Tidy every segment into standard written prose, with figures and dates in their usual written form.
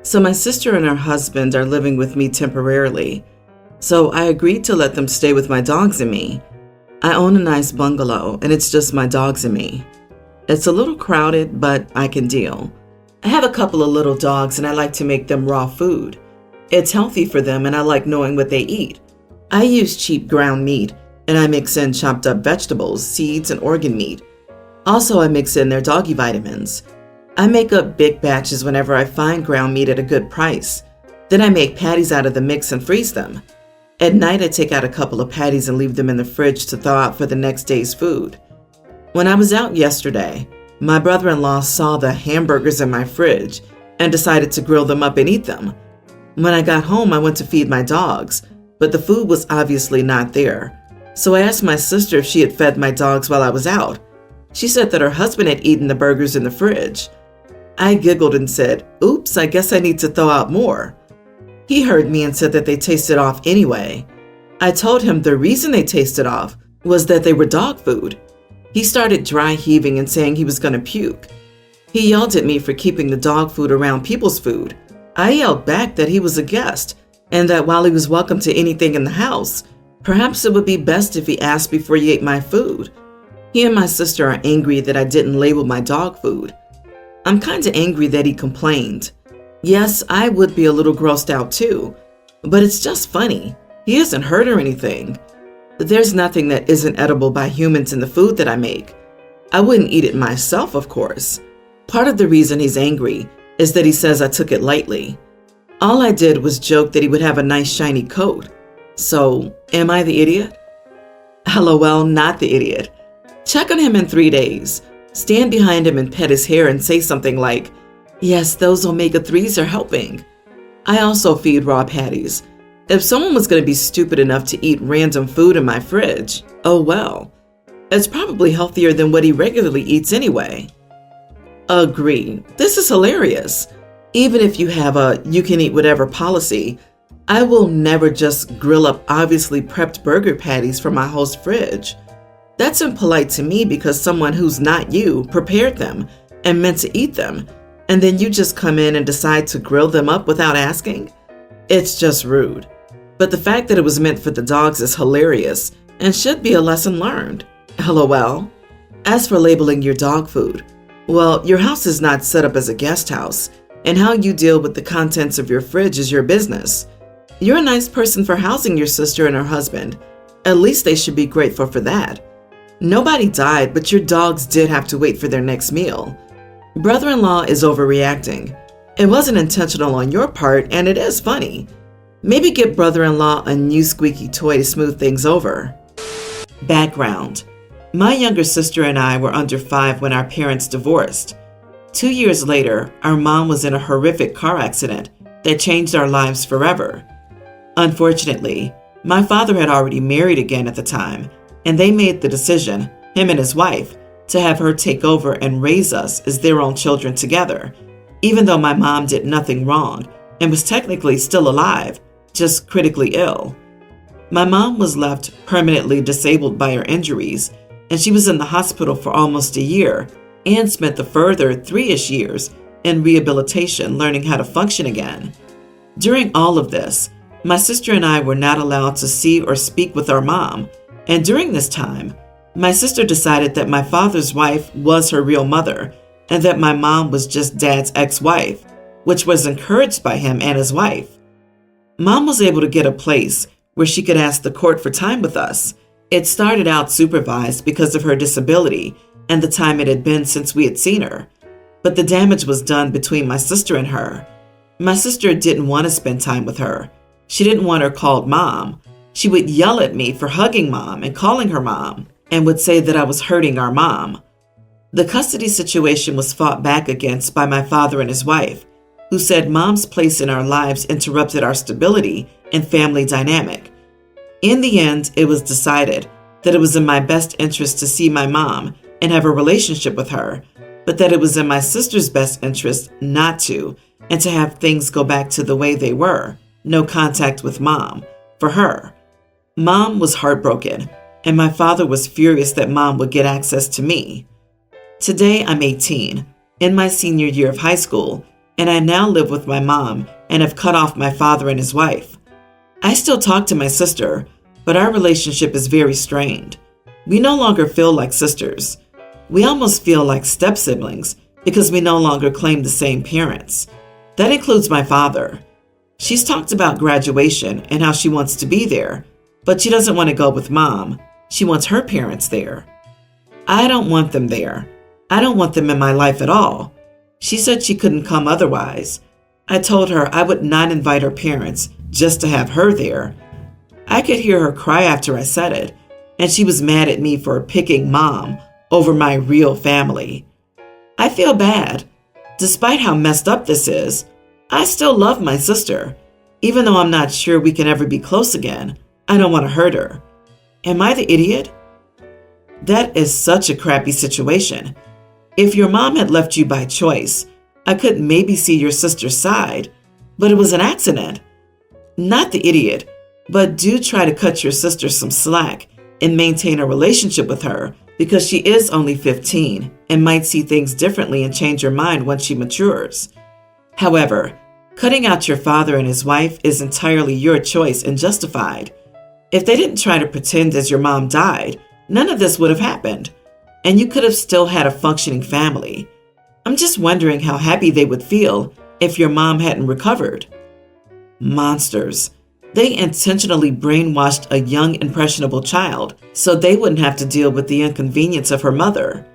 So my sister and her husband are living with me temporarily. So I agreed to let them stay with my dogs and me. I own a nice bungalow and it's just my dogs and me. It's a little crowded, but I can deal. I have a couple of little dogs and I like to make them raw food. It's healthy for them and I like knowing what they eat. I use cheap ground meat and I mix in chopped up vegetables, seeds, and organ meat. Also, I mix in their doggy vitamins. I make up big batches whenever I find ground meat at a good price. Then I make patties out of the mix and freeze them. At night, I take out a couple of patties and leave them in the fridge to thaw out for the next day's food. When I was out yesterday, my brother-in-law saw the hamburgers in my fridge and decided to grill them up and eat them. When I got home, I went to feed my dogs, but the food was obviously not there. So I asked my sister if she had fed my dogs while I was out. She said that her husband had eaten the burgers in the fridge. I giggled and said, "Oops, I guess I need to thaw out more." He heard me and said that they tasted off anyway. I told him the reason they tasted off was that they were dog food. He started dry heaving and saying he was going to puke. He yelled at me for keeping the dog food around people's food. I yelled back that he was a guest and that while he was welcome to anything in the house, perhaps it would be best if he asked before he ate my food. He and my sister are angry that I didn't label my dog food. I'm kind of angry that he complained. Yes, I would be a little grossed out too, but it's just funny. He isn't hurt or anything. There's nothing that isn't edible by humans in the food that I make. I wouldn't eat it myself, of course. Part of the reason he's angry is that he says I took it lightly. All I did was joke that he would have a nice shiny coat. So, am I the idiot? LOL, not the idiot. Check on him in 3 days. Stand behind him and pet his hair and say something like, "Yes, those omega-3s are helping." I also feed raw patties. If someone was going to be stupid enough to eat random food in my fridge, oh well. It's probably healthier than what he regularly eats anyway. Agree. This is hilarious. Even if you have a you can eat whatever policy, I will never just grill up obviously prepped burger patties from my host's fridge. That's impolite to me because someone who's not you prepared them and meant to eat them, and then you just come in and decide to grill them up without asking? It's just rude. But the fact that it was meant for the dogs is hilarious and should be a lesson learned. LOL. As for labeling your dog food, well, your house is not set up as a guest house, and how you deal with the contents of your fridge is your business. You're a nice person for housing your sister and her husband. At least they should be grateful for that. Nobody died, but your dogs did have to wait for their next meal. Brother-in-law is overreacting. It wasn't intentional on your part, and it is funny. Maybe get brother-in-law a new squeaky toy to smooth things over. Background. My younger sister and I were under 5 when our parents divorced. 2 years later, our mom was in a horrific car accident that changed our lives forever. Unfortunately, my father had already married again at the time, and they made the decision, him and his wife, to have her take over and raise us as their own children together, even though my mom did nothing wrong and was technically still alive, just critically ill. My mom was left permanently disabled by her injuries, and she was in the hospital for almost a year and spent the further 3-ish years in rehabilitation learning how to function again. During all of this, my sister and I were not allowed to see or speak with our mom, and during this time, my sister decided that my father's wife was her real mother and that my mom was just Dad's ex-wife, which was encouraged by him and his wife. Mom was able to get a place where she could ask the court for time with us. It started out supervised because of her disability and the time it had been since we had seen her, but the damage was done between my sister and her. My sister didn't want to spend time with her. She didn't want her called Mom. She would yell at me for hugging Mom and calling her Mom, and would say that I was hurting our mom. The custody situation was fought back against by my father and his wife, who said Mom's place in our lives interrupted our stability and family dynamic. In the end, it was decided that it was in my best interest to see my mom and have a relationship with her, but that it was in my sister's best interest not to, and to have things go back to the way they were, no contact with Mom, for her. Mom was heartbroken, and my father was furious that Mom would get access to me. Today, I'm 18, in my senior year of high school, and I now live with my mom and have cut off my father and his wife. I still talk to my sister, but our relationship is very strained. We no longer feel like sisters. We almost feel like step-siblings because we no longer claim the same parents. That includes my father. She's talked about graduation and how she wants to be there, but she doesn't want to go with Mom. She wants her parents there. I don't want them there. I don't want them in my life at all. She said she couldn't come otherwise. I told her I would not invite her parents just to have her there. I could hear her cry after I said it, and she was mad at me for picking Mom over my real family. I feel bad. Despite how messed up this is, I still love my sister. Even though I'm not sure we can ever be close again, I don't want to hurt her. Am I the idiot? That is such a crappy situation. If your mom had left you by choice, I could maybe see your sister's side, but it was an accident. Not the idiot, but do try to cut your sister some slack and maintain a relationship with her because she is only 15 and might see things differently and change her mind once she matures. However, cutting out your father and his wife is entirely your choice and justified. If they didn't try to pretend as your mom died, none of this would have happened, and you could have still had a functioning family. I'm just wondering how happy they would feel if your mom hadn't recovered. Monsters. They intentionally brainwashed a young, impressionable child so they wouldn't have to deal with the inconvenience of her mother.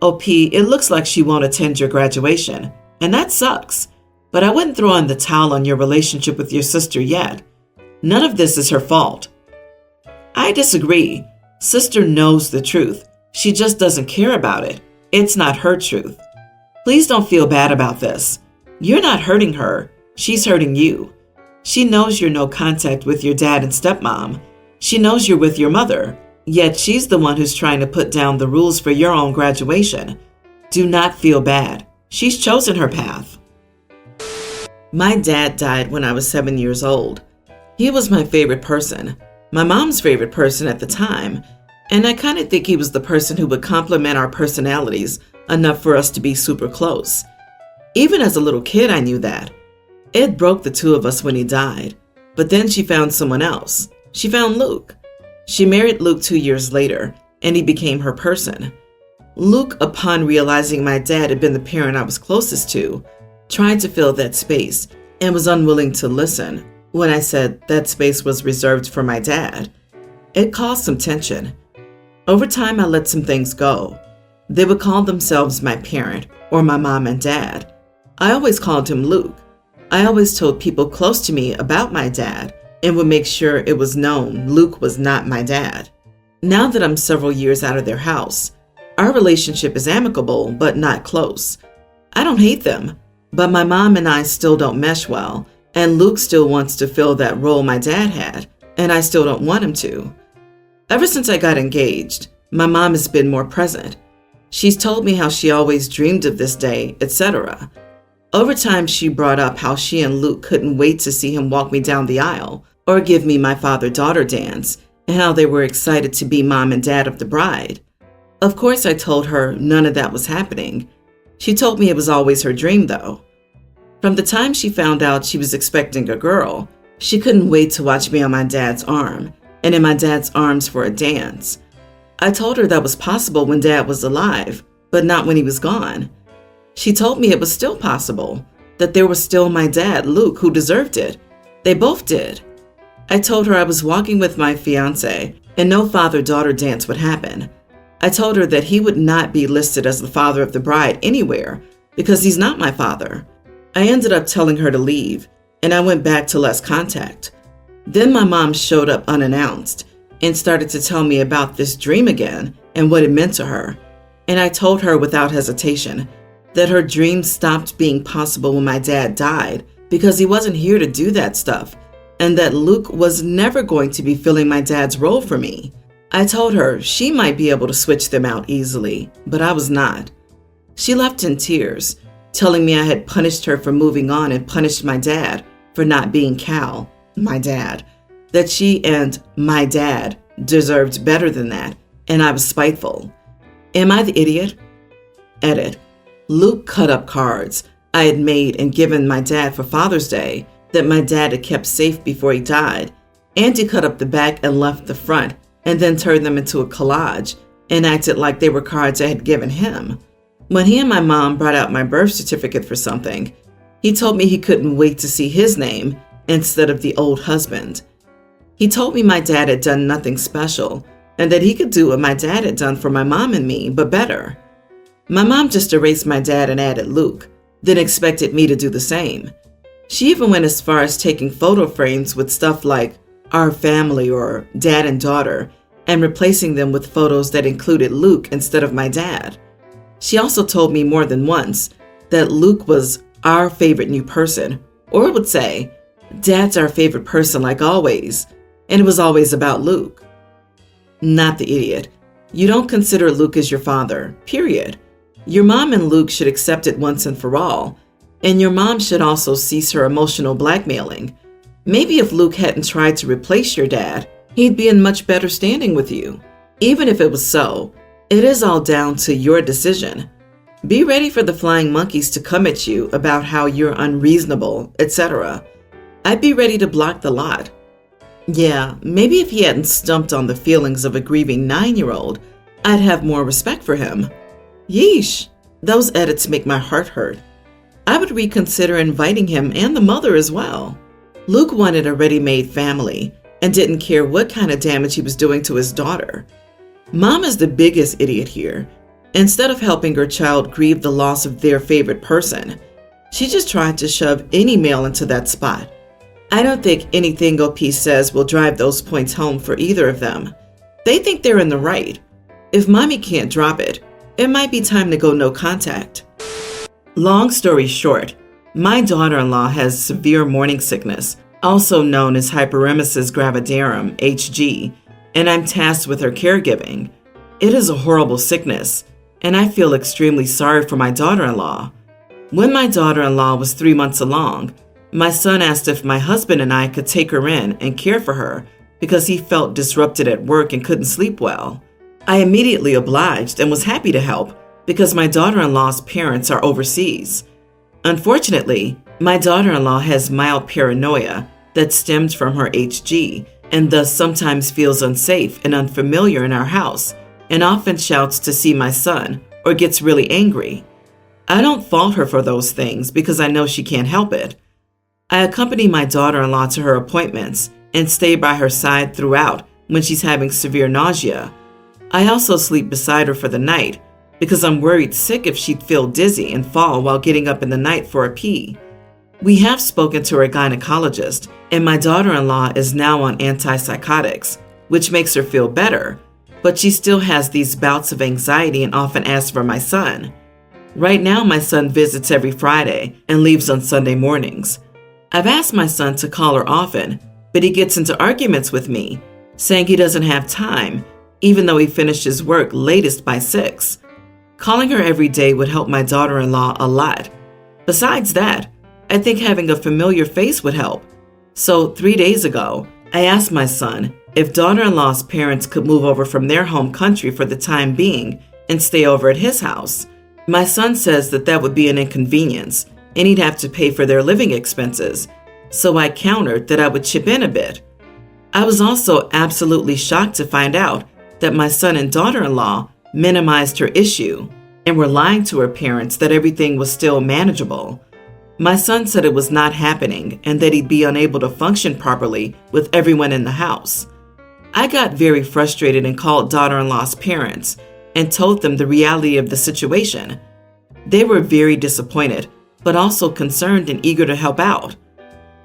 OP, it looks like she won't attend your graduation, and that sucks, but I wouldn't throw in the towel on your relationship with your sister yet. None of this is her fault. I disagree. Sister knows the truth. She just doesn't care about it. It's not her truth. Please don't feel bad about this. You're not hurting her. She's hurting you. She knows you're no contact with your dad and stepmom. She knows you're with your mother, yet she's the one who's trying to put down the rules for your own graduation. Do not feel bad. She's chosen her path. My dad died when I was 7 years old. He was my favorite person, my mom's favorite person at the time, and I kind of think he was the person who would complement our personalities enough for us to be super close. Even as a little kid, I knew that. It broke the two of us when he died, but then she found someone else. She found Luke. She married Luke 2 years later, and he became her person. Luke, upon realizing my dad had been the parent I was closest to, tried to fill that space and was unwilling to listen when I said that space was reserved for my dad. It caused some tension. Over time, I let some things go. They would call themselves my parent or my mom and dad. I always called him Luke. I always told people close to me about my dad and would make sure it was known Luke was not my dad. Now that I'm several years out of their house, our relationship is amicable but not close. I don't hate them, but my mom and I still don't mesh well, and Luke still wants to fill that role my dad had, and I still don't want him to. Ever since I got engaged, my mom has been more present. She's told me how she always dreamed of this day, etc. Over time, she brought up how she and Luke couldn't wait to see him walk me down the aisle or give me my father-daughter dance, and how they were excited to be mom and dad of the bride. Of course, I told her none of that was happening. She told me it was always her dream, though. From the time she found out she was expecting a girl, she couldn't wait to watch me on my dad's arm and in my dad's arms for a dance. I told her that was possible when Dad was alive, but not when he was gone. She told me it was still possible, that there was still my dad, Luke, who deserved it. They both did. I told her I was walking with my fiancé and no father-daughter dance would happen. I told her that he would not be listed as the father of the bride anywhere because he's not my father. I ended up telling her to leave, and I went back to less contact. Then my mom showed up unannounced and started to tell me about this dream again and what it meant to her. And I told her without hesitation that her dream stopped being possible when my dad died because he wasn't here to do that stuff, and that Luke was never going to be filling my dad's role for me. I told her she might be able to switch them out easily, but I was not. She left in tears, telling me I had punished her for moving on and punished my dad for not being Cal, my dad, that she and my dad deserved better than that, and I was spiteful. Am I the idiot? Edit. Luke cut up cards. I had made and given my dad for Father's Day that my dad had kept safe before he died. Auntie cut up the back and left the front and then turned them into a collage and acted like they were cards I had given him. When he and my mom brought out my birth certificate for something, he told me he couldn't wait to see his name instead of the old husband. He told me my dad had done nothing special and that he could do what my dad had done for my mom and me, but better. My mom just erased my dad and added Luke, then expected me to do the same. She even went as far as taking photo frames with stuff like our family or dad and daughter and replacing them with photos that included Luke instead of my dad. She also told me more than once that Luke was our favorite new person, or it would say, Dad's our favorite person like always, and it was always about Luke. Not the idiot. You don't consider Luke as your father, period. Your mom and Luke should accept it once and for all, and your mom should also cease her emotional blackmailing. Maybe if Luke hadn't tried to replace your dad, he'd be in much better standing with you. Even if it was so, it is all down to your decision. Be ready for the flying monkeys to come at you about how you're unreasonable, etc. I'd be ready to block the lot. Yeah, maybe if he hadn't stumped on the feelings of a grieving 9-year-old, I'd have more respect for him. Yeesh, those edits make my heart hurt. I would reconsider inviting him and the mother as well. Luke wanted a ready-made family and didn't care what kind of damage he was doing to his daughter. Mom is the biggest idiot here. Instead of helping her child grieve the loss of their favorite person, she just tried to shove any male into that spot. I don't think anything OP says will drive those points home for either of them. They think they're in the right. If mommy can't drop it, it might be time to go no contact. Long story short, my daughter-in-law has severe morning sickness, also known as hyperemesis gravidarum, HG, and I'm tasked with her caregiving. It is a horrible sickness, and I feel extremely sorry for my daughter-in-law. When my daughter-in-law was 3 months along, my son asked if my husband and I could take her in and care for her because he felt disrupted at work and couldn't sleep well. I immediately obliged and was happy to help because my daughter-in-law's parents are overseas. Unfortunately, my daughter-in-law has mild paranoia that stems from her HG and thus sometimes feels unsafe and unfamiliar in our house and often shouts to see my son or gets really angry. I don't fault her for those things because I know she can't help it. I accompany my daughter-in-law to her appointments and stay by her side throughout when she's having severe nausea. I also sleep beside her for the night because I'm worried sick if she'd feel dizzy and fall while getting up in the night for a pee. We have spoken to her gynecologist, and my daughter-in-law is now on antipsychotics, which makes her feel better, but she still has these bouts of anxiety and often asks for my son. Right now, my son visits every Friday and leaves on Sunday mornings. I've asked my son to call her often, but he gets into arguments with me, saying he doesn't have time, even though he finishes work latest by 6. Calling her every day would help my daughter-in-law a lot. Besides that, I think having a familiar face would help. So 3 days ago, I asked my son if daughter-in-law's parents could move over from their home country for the time being and stay over at his house. My son says that would be an inconvenience and he'd have to pay for their living expenses, so I countered that I would chip in a bit. I was also absolutely shocked to find out that my son and daughter-in-law minimized her issue and were lying to her parents that everything was still manageable. My son said it was not happening and that he'd be unable to function properly with everyone in the house. I got very frustrated and called daughter-in-law's parents and told them the reality of the situation. They were very disappointed, but also concerned and eager to help out.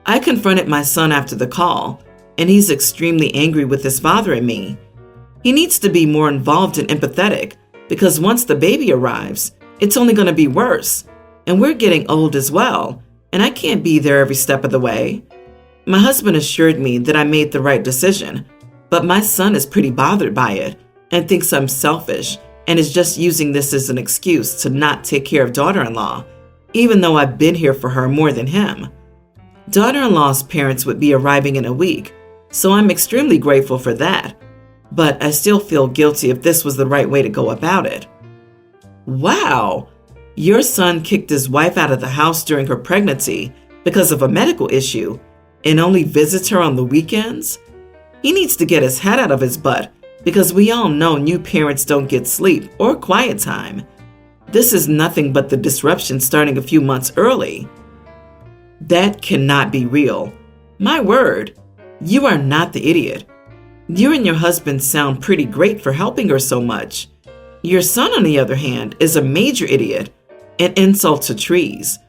I confronted my son after the call, and he's extremely angry with his father and me. He needs to be more involved and empathetic because once the baby arrives, it's only going to be worse. And we're getting old as well, and I can't be there every step of the way. My husband assured me that I made the right decision, but my son is pretty bothered by it and thinks I'm selfish and is just using this as an excuse to not take care of daughter-in-law, even though I've been here for her more than him. Daughter-in-law's parents would be arriving in a week, so I'm extremely grateful for that, but I still feel guilty if this was the right way to go about it. Wow! Your son kicked his wife out of the house during her pregnancy because of a medical issue and only visits her on the weekends? He needs to get his head out of his butt because we all know new parents don't get sleep or quiet time. This is nothing but the disruption starting a few months early. That cannot be real. My word, you are not the idiot. You and your husband sound pretty great for helping her so much. Your son, on the other hand, is a major idiot and insult to trees.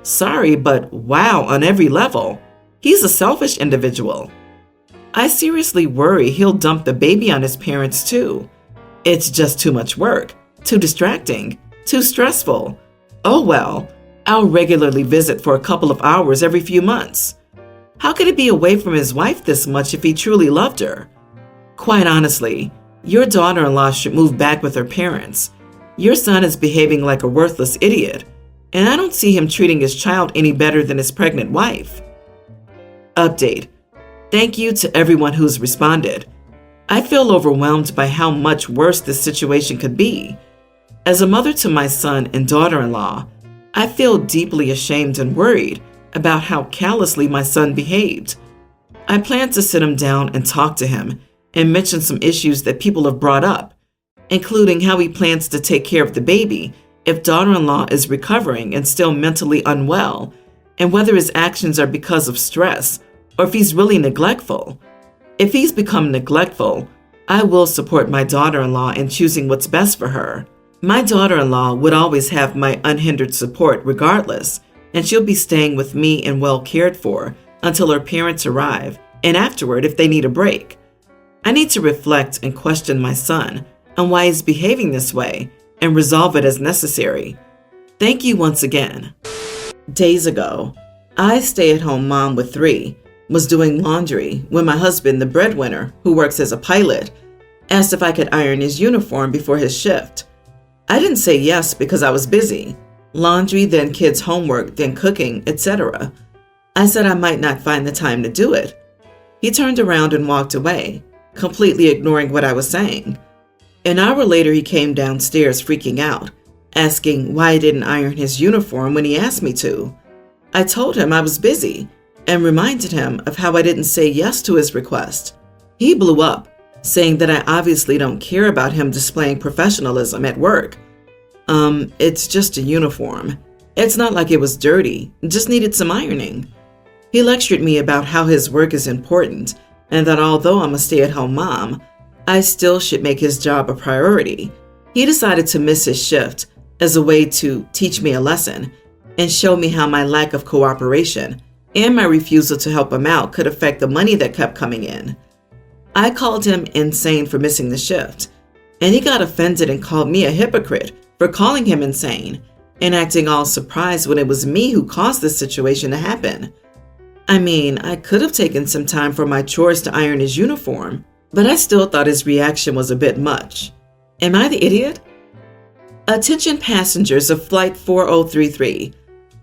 Sorry, but wow on every level. He's a selfish individual. I seriously worry he'll dump the baby on his parents too. It's just too much work, too distracting, too stressful. Oh well, I'll regularly visit for a couple of hours every few months. How could he be away from his wife this much if he truly loved her? Quite honestly, your daughter-in-law should move back with her parents. Your son is behaving like a worthless idiot, and I don't see him treating his child any better than his pregnant wife. Update. Thank you to everyone who's responded. I feel overwhelmed by how much worse this situation could be. As a mother to my son and daughter-in-law, I feel deeply ashamed and worried about how callously my son behaved. I plan to sit him down and talk to him and mention some issues that people have brought up, including how he plans to take care of the baby if daughter-in-law is recovering and still mentally unwell, and whether his actions are because of stress or if he's really neglectful. If he's become neglectful, I will support my daughter-in-law in choosing what's best for her. My daughter-in-law would always have my unhindered support regardless, and she'll be staying with me and well cared for until her parents arrive, and afterward if they need a break. I need to reflect and question my son on why he's behaving this way and resolve it as necessary. Thank you once again. Days ago, I, stay-at-home mom with 3, was doing laundry when my husband, the breadwinner, who works as a pilot, asked if I could iron his uniform before his shift. I didn't say yes because I was busy. Laundry, then kids' homework, then cooking, etc. I said I might not find the time to do it. He turned around and walked away, completely ignoring what I was saying. An hour later, he came downstairs freaking out, asking why I didn't iron his uniform when he asked me to. I told him I was busy and reminded him of how I didn't say yes to his request. He blew up, saying that I obviously don't care about him displaying professionalism at work. It's just a uniform. It's not like it was dirty, it just needed some ironing. He lectured me about how his work is important and that although I'm a stay-at-home mom, I still should make his job a priority. He decided to miss his shift as a way to teach me a lesson and show me how my lack of cooperation and my refusal to help him out could affect the money that kept coming in. I called him insane for missing the shift, and he got offended and called me a hypocrite for calling him insane and acting all surprised when it was me who caused this situation to happen. I mean, I could have taken some time for my chores to iron his uniform, but I still thought his reaction was a bit much. Am I the idiot? Attention passengers of Flight 4033.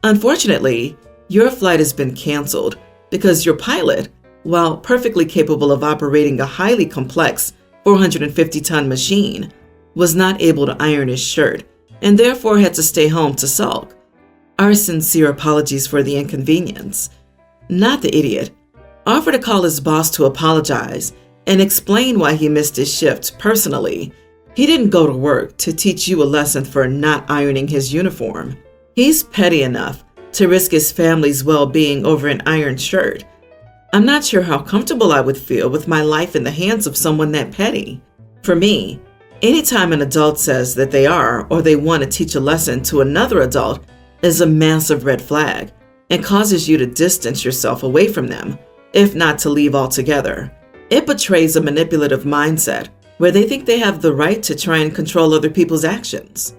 Unfortunately, your flight has been canceled because your pilot, while perfectly capable of operating a highly complex 450-ton machine, was not able to iron his shirt and therefore had to stay home to sulk. Our sincere apologies for the inconvenience. Not the idiot. Offer to call his boss to apologize and explain why he missed his shift personally. He didn't go to work to teach you a lesson for not ironing his uniform. He's petty enough to risk his family's well-being over an ironed shirt. I'm not sure how comfortable I would feel with my life in the hands of someone that petty. For me, anytime an adult says that they are or they want to teach a lesson to another adult is a massive red flag and causes you to distance yourself away from them, if not to leave altogether. It betrays a manipulative mindset where they think they have the right to try and control other people's actions.